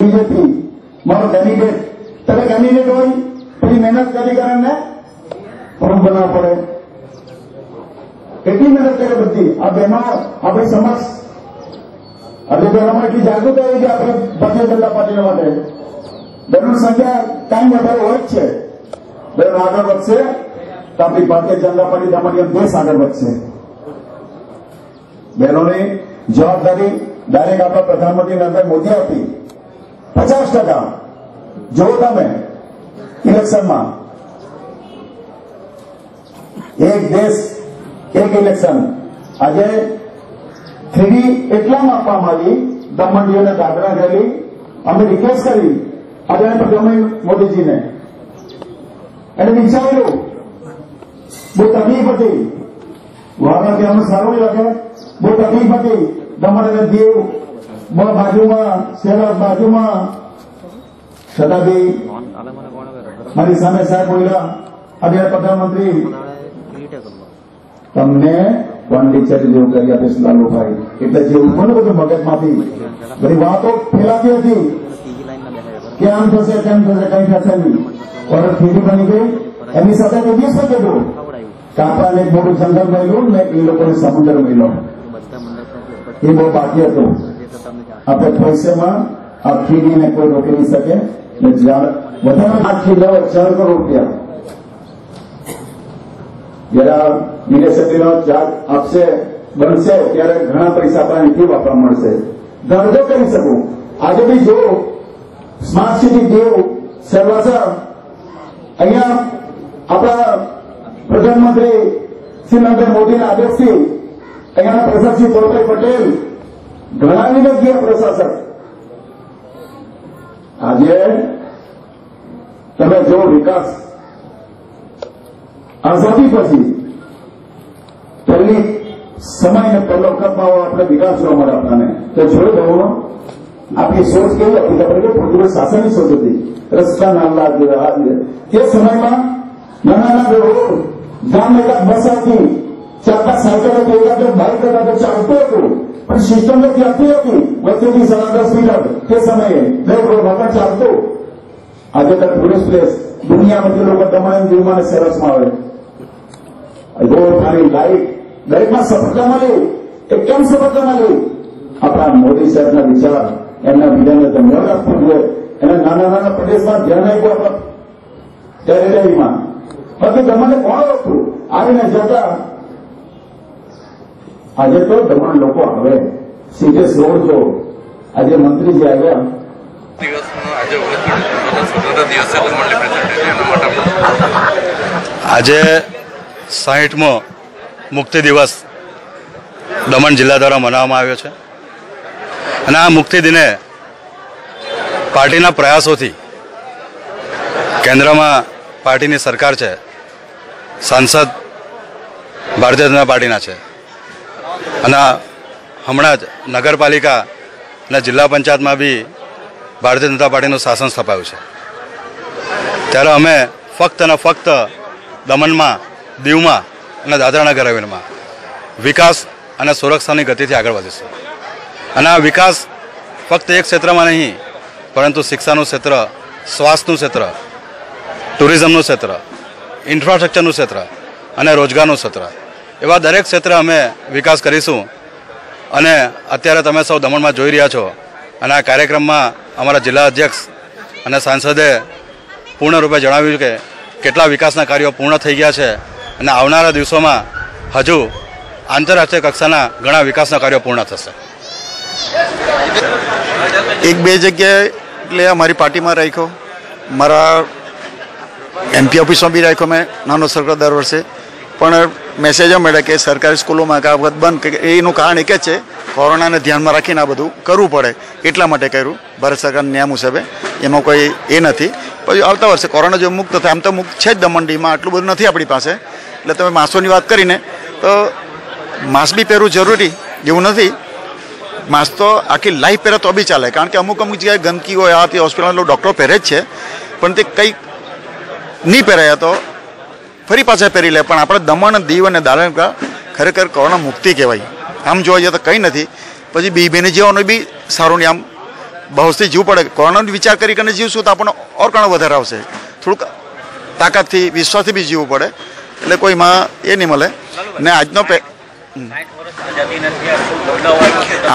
BJP मारो candidate तेरे candidate हो પછી મહેનત કરી કરીને ફોર્મ બનાવવા પડે કેટલી મહેનત કરે બધી આ બહેનો આપણી સમક્ષ આજે બહેનોમાં એટલી જાગૃત આવી કે આપણે ભારતીય જનતા પાર્ટીના માટે બહેનોની સંખ્યા કાંઈ વધારે હોય જ છે બહેનો આગળ વધશે તો આપણી ભારતીય જનતા પાર્ટી દમણ દેશ આગળ વધશે બહેનોની જવાબદારી ડાયરેક્ટ આપણા પ્રધાનમંત્રી નરેન્દ્ર મોદી હતી 50%. જો તમે ઇલેક્શનમાં એક દેશ એક ઇલેક્શન આજે 3D એટલામાં આપવામાં આવી દમણજીઓને દાદરા ગયેલી અમે રિક્વેસ્ટ કરી આદરણીય પ્રધાનમંત્રી મોદીજીને એને વિચાર્યું બહુ તકલીફ હતી વાળા કહેવાનું સારું નહીં લાગે બહુ તકલીફ હતી દમણ અને દીવ બાજુમાં શહેર બાજુમાં છતાં બી મારી સામે સાહેબ બોલ્યા આદરણીય પ્રધાનમંત્રી તમને પોંડિચેરી જેવું કરી આપીશ લાલુભાઈ એટલે જેવું ઘણું બધું મગજમાંથી બધી વાતો ફેલાતી હતી કે આમ થશે તેમ થશે કઈ થશે નહીં ઓર્ડર ફીડી બની ગઈ એની સાથે તો દિવસ કીધું કે આપણાને એક મોટું જંગલ મળ્યું ને એ લોકોને સમુદ્ર મળ્યો એ બહુ બાકી હતું આપણે ભવિષ્યમાં આ ફીડીને કોઈ રોકી નહીં શકે વધારે 8 થી 9 4 કરોડ રૂપિયા જરા યુનિવર્સિટીનો ચાર્જ આપશે બનશે ત્યારે ઘણા પૈસા આપણા અહીંથી વાપરવા મળશે ધંધો કરી શકું આજે બી જો સ્માર્ટ સિટી દીવ સેવાસર અહીંયા આપણા પ્રધાનમંત્રી શ્રી નરેન્દ્ર મોદીના આદેશથી અહીંયાના પ્રશાસક ગોરભાઈ પટેલ ઘણા વિભાગીય પ્રશાસક આજે તમે જો વિકાસ આઝાદી પછી પહેલી સમયને પહેલો વખતમાં આપણે વિકાસ જોવા મળે આપણને તો જોયું બહુ આપણી સોચ કેવી હતી આપણે પોતાનું શાસનની સોચ હતી રસ્તા નાના તે સમયમાં નાના નાના રોડ ગામ એકાદ બસ આવતી 4-5 સાયકલ હતી એકાદ બાઇક હતા તો ચાલતું હતું પણ સિસ્ટમ નથી આપતી હતી વચ્ચેથી 10 મીટર તે સમયે દરેક રોડ વગર ચાલતું આજે તો ટુરિસ્ટ પ્લેસ દુનિયામાંથી લોકો દમણ દીવમાં સરસમાં આવે રોડ ખાલી લાઈટ દરેકમાં સફળતા મળી એ કેમ સફળતા મળી આપણા મોદી સાહેબના વિચાર એમના વિધાનને ધન્યવાદ આપવો જોઈએ એને નાના નાના પ્રદેશમાં ધ્યાન આપ્યું આપણા ટેરેટરીમાં બાકી દમણને કોણ ઓળખતું આવીને જતા આજે તો દમણ લોકો આવે સીધે રોડ જો આજે મંત્રીજી આવ્યા આજે 60મો મુક્તિ દિવસ દમણ જિલ્લા દ્વારા મનાવવામાં આવ્યો છે અને આ મુક્તિ દિને પાર્ટીના પ્રયાસોથી કેન્દ્રમાં પાર્ટીની સરકાર છે સાંસદ ભારતીય જનતા પાર્ટીના છે અને હમણાં જ નગરપાલિકા અને જિલ્લા પંચાયતમાં બી ભારતીય જનતા પાર્ટીનું શાસન સ્થપાયું છે ત્યારે અમે ફક્ત અને ફક્ત દમણમાં દીવમાં અને દાદરાનગર હવેલીમાં વિકાસ અને સુરક્ષાની ગતિથી આગળ વધીશું અને આ વિકાસ ફક્ત એક ક્ષેત્રમાં નહીં પરંતુ શિક્ષાનું ક્ષેત્ર સ્વાસ્થ્યનું ક્ષેત્ર ટુરિઝમનું ક્ષેત્ર ઇન્ફ્રાસ્ટ્રક્ચરનું ક્ષેત્ર અને રોજગારનું ક્ષેત્ર એવા દરેક ક્ષેત્રે અમે વિકાસ કરીશું અને અત્યારે તમે સૌ દમણમાં જોઈ રહ્યા છો અને આ કાર્યક્રમમાં અમારા જિલ્લા અધ્યક્ષ અને સાંસદે પૂર્ણરૂપે જણાવ્યું કે કેટલા વિકાસના કાર્યો પૂર્ણ થઈ ગયા છે અને આવનારા દિવસોમાં હજુ આંતરરાષ્ટ્રીય કક્ષાના ઘણા વિકાસના કાર્યો પૂર્ણ થશે. એક બે જગ્યાએ એટલે અમારી પાર્ટીમાં રાખ્યો, મારા એમપી ઓફિસમાં બી રાખ્યો મેં નાનો સર્કલ દર વર્ષે, પણ મેસેજો મળે કે સરકારી સ્કૂલોમાં આ વખત બંધ, કે એનું કારણ એક જ છે કોરોનાને ધ્યાનમાં રાખીને આ બધું કરવું પડે એટલા માટે કર્યું ભારત સરકારના નિયમ મુજબે, એમાં કોઈ એ નથી. પછી આવતા વર્ષે કોરોના જો મુક્ત થાય, આમ તો મુક્ત છે જ દમણડીમાં, આટલું બધું નથી આપણી પાસે. એટલે તમે માસ્કોની વાત કરીને તો માસ્ક બી પહેરવું જરૂરી એવું નથી, માસ્ક તો આખી લાઈફ પહેરે તો બી ચાલે, કારણ કે અમુક જગ્યાએ ગંદકી હોય, આ તે હોસ્પિટલમાં ડૉક્ટરો પહેરે જ છે, પણ તે કંઈક નહીં પહેરાયા તો ફરી પાછા પહેરી લે. પણ આપણે દમણ, દીવ અને દાદરા ખરેખર કોરોના મુક્તિ કહેવાય. આમ જોવા જઈએ તો કંઈ નથી. પછી બી બેને જેવાનું બી સારું નહીં, આમ બહોશથી જીવવું પડે. કોરોનાનો વિચાર કરીને જીવશું તો આપણને ઓર ઘણો વધારે આવશે. થોડુંક તાકાતથી વિશ્વાસથી બી જીવવું પડે, એટલે કોઈમાં એ નહીં મળે. ને આજનો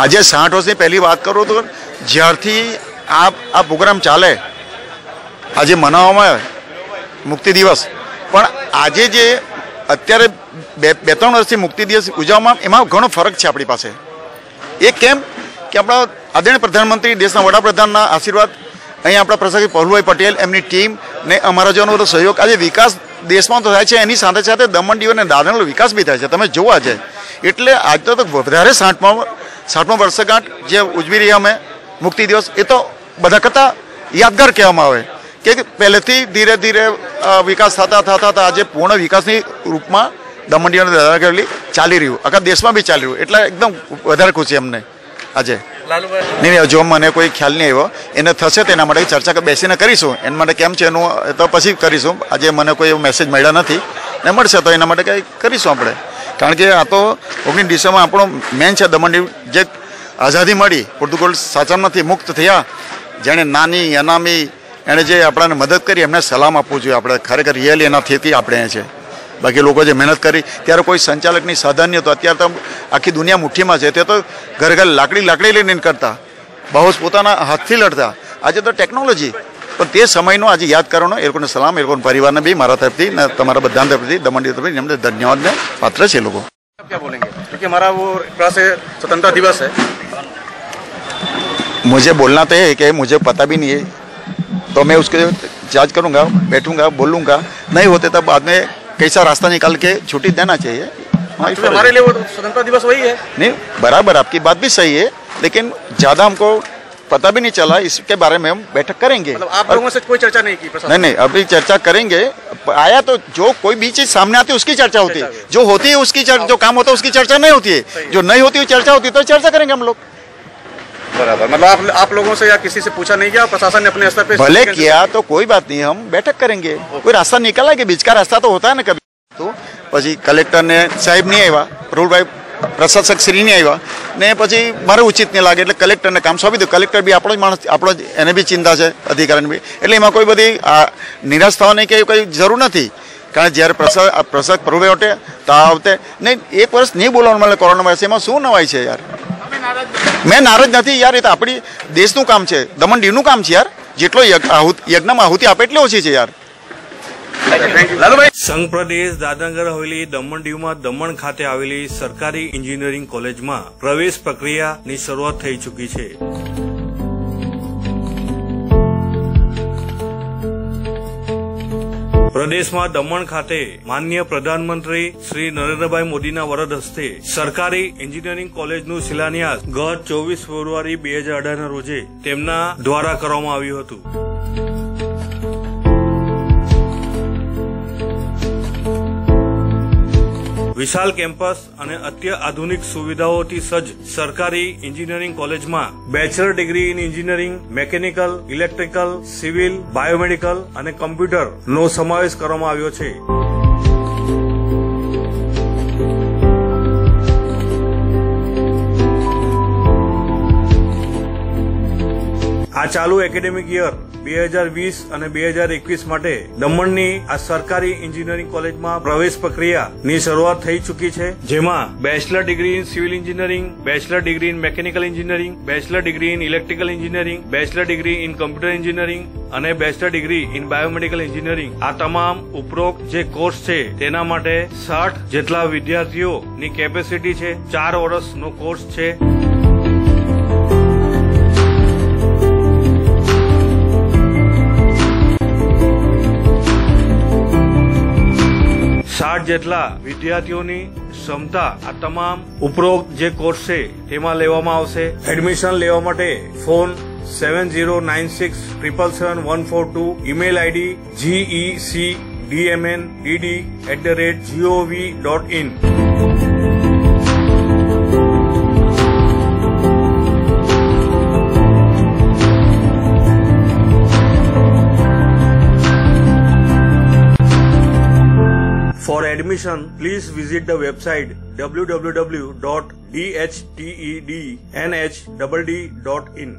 આજે 60 વર્ષની પહેલી વાત કરું તો જ્યારથી આ પ્રોગ્રામ ચાલે, આજે મનાવવામાં આવે મુક્તિ દિવસ, પણ આજે જે અત્યારે 2-3 વર્ષથી મુક્તિ દિવસ ઉજવવામાં એમાં ઘણો ફરક છે આપણી પાસે. એ કેમ કે આપણા આદરણીય પ્રધાનમંત્રી, દેશના વડાપ્રધાનના આશીર્વાદ, અહીંયા આપણા પ્રસાદ પહુભાઈ પટેલ, એમની ટીમ ને અમારા જેનો બધો સહયોગ, આજે વિકાસ દેશમાં તો થાય છે, એની સાથે સાથે દમણ દીવ અને દાદરાનો વિકાસ બી થાય છે. તમે જોવા છે એટલે આજ તો વધારે 60મા વર્ષગાંઠ જે ઉજવી રહ્યા અમે મુક્તિ દિવસ, એ તો બધા કરતાં યાદગાર કહેવામાં આવે કે પહેલેથી ધીરે ધીરે વિકાસ થતા આજે પૂર્ણ વિકાસની રૂપમાં દમણ દીવ અને દાદરા કરેલી ચાલી રહ્યું, આખા દેશમાં બી ચાલી રહ્યું, એટલે એકદમ વધારે ખુશી અમને આજે. નહીં, જો મને કોઈ ખ્યાલ નહીં આવ્યો, એને થશે તો એના માટે ચર્ચા બેસીને કરીશું. એના માટે કેમ છે એનું તો પછી કરીશું. આજે મને કોઈ એવો મેસેજ મળ્યા નથી, ને મળશે તો એના માટે કંઈ કરીશું આપણે. કારણ કે આ તો 19 ડિસેમ્બર આપણો મેન છે. દમણ દીવ જે આઝાદી મળી, પોર્ટુગલ શાસનમાંથી મુક્ત થયા, જેણે નાની અનામી એણે જે આપણને મદદ કરી, એમને સલામ આપવું જોઈએ આપણે. ખરેખર રિયલી એનાથી આપણે અહીંયા છે. બાકી લોકો જે મહેનત કરી ત્યારે કોઈ સંચાલકની સાધન નહીં હતું. અત્યારે તો આખી દુનિયા મુઠ્ઠીમાં છે. તે તો ઘરે ઘરે લાકડી લઈને કરતા, બહુ પોતાના હાથથી લડતા. આજે તો ટેકનોલોજી, પણ તે સમયનો આજે યાદ કરવાનો. એ લોકોને સલામ, એ લોકોના પરિવારને બી મારા તરફથી ને તમારા બધા તરફથી, દમણ દીવ તરફથી એમને ધન્યવાદને પાત્ર છે લોકો. क्या बोलेंगे, क्योंकि हमारा वो एक से स्वतंत्रता दिवस है. मुझे बोलना तो है कि मुझे पता भी नहीं है, तो मैं उसके जांच करूंगा, बैठूंगा, बोलूंगा. नहीं होते तब बाद में कैसा रास्ता निकाल के छुट्टी देना चाहिए. हमारे लिए वो स्वतंत्रता दिवस वही है. नहीं, बराबर आपकी बात भी सही है, लेकिन ज़्यादा हमको पता भी नहीं चला. इसके बारे में हम बैठक करेंगे. मतलब आप लोगों से कोई चर्चा नहीं की? नहीं, अभी चर्चा करेंगे. आया तो जो कोई भी चीज सामने आती है उसकी चर्चा होती है, जो होती है उसकी जो काम होता है उसकी चर्चा नहीं होती है. जो नहीं होती है चर्चा होती है, तो चर्चा करेंगे हम लोग. बराबर. मतलब आप लोगों से या किसी से पूछा नहीं किया? प्रशासन ने अपने स्तर पे भले किया तो कोई बात नहीं, हम बैठक करेंगे. कोई रास्ता निकाला कि बीच का रास्ता तो होता है ना कभी. तो પછી કલેક્ટર ને સાહેબ નહીં આવ્યા, રૂલભાઈ પ્રશાસક શ્રી નહીં આવ્યા ને પછી મારે ઉચિત નહીં લાગે એટલે કલેક્ટરને કામ સોંપી દઉં. કલેક્ટર બી આપણો જ માણસ, આપણો જ, એને બી ચિંતા છે, અધિકારીને બી. એટલે એમાં કોઈ બધી નિરાશ થવાની કે કંઈ જરૂર નથી. કારણ કે જ્યારે પ્રશાસક પ્રભુભાઈ વટે આવતે નહીં, 1 વર્ષ નહીં બોલવાનું મળે કોરોના વાયરસ, એમાં શું નવાઈ છે યાર? મેં નારાજ નથી યાર, એ તો આપણી દેશનું કામ છે, દમણ દીવનું કામ છે યાર. જેટલો યજ્ઞમાં આહુતિ આપે એટલી ઓછી છે યાર. સંઘ પ્રદેશ દાદરાનગર હવેલી દમણ દીવમાં દમણ ખાતે આવેલી સરકારી એન્જિનિયરિંગ કોલેજમાં પ્રવેશ પ્રક્રિયાની શરૂઆત થઈ ચૂકી છે. પ્રદેશમાં દમણ ખાતે માનનીય પ્રધાનમંત્રી શ્રી નરેન્દ્રભાઈ મોદીના વરદ હસ્તે સરકારી એન્જિનિયરિંગ કોલેજનું શિલાન્યાસ ગત 24 ફેબ્રુઆરી 2018ના રોજે તેમના દ્વારા કરવામાં આવ્યું હતું. વિશાળ કેમ્પસ અને અત્યાધુનિક સુવિધાઓથી સજ્જ સરકારી એન્જિનિયરિંગ કોલેજમાં bachelor degree in engineering, mechanical, electrical, civil, biomedical અને કમ્પ્યુટરનો સમાવેશ કરવામાં આવ્યો છે. આ ચાલુ એકેડેમિક યર 2020 અને 2021 માટે દમણની આ સરકારી એન્જિનિયરિંગ કોલેજમાં પ્રવેશ પ્રક્રિયાની શરૂઆત થઈ ચૂકી છે, જેમાં bachelor degree in civil engineering, bachelor degree in mechanical engineering, bachelor degree in electrical engineering, bachelor degree in computer engineering અને bachelor degree in biomedical engineering, આ તમામ ઉપરોક્ત જે કોર્સ છે તેના માટે 60 જેટલા વિદ્યાર્થીઓની કેપેસિટી છે. 4 વર્ષનો કોર્સ છે. જેટલા વિદ્યાર્થીઓની ક્ષમતા આ તમામ ઉપરોક્ત જે કોર્સ છે તેમાં લેવામાં આવશે. એડમિશન લેવા માટે phone 7096777142, email ID gecdmndd@gov.in. For admission, please visit the website www.dhtednh.in.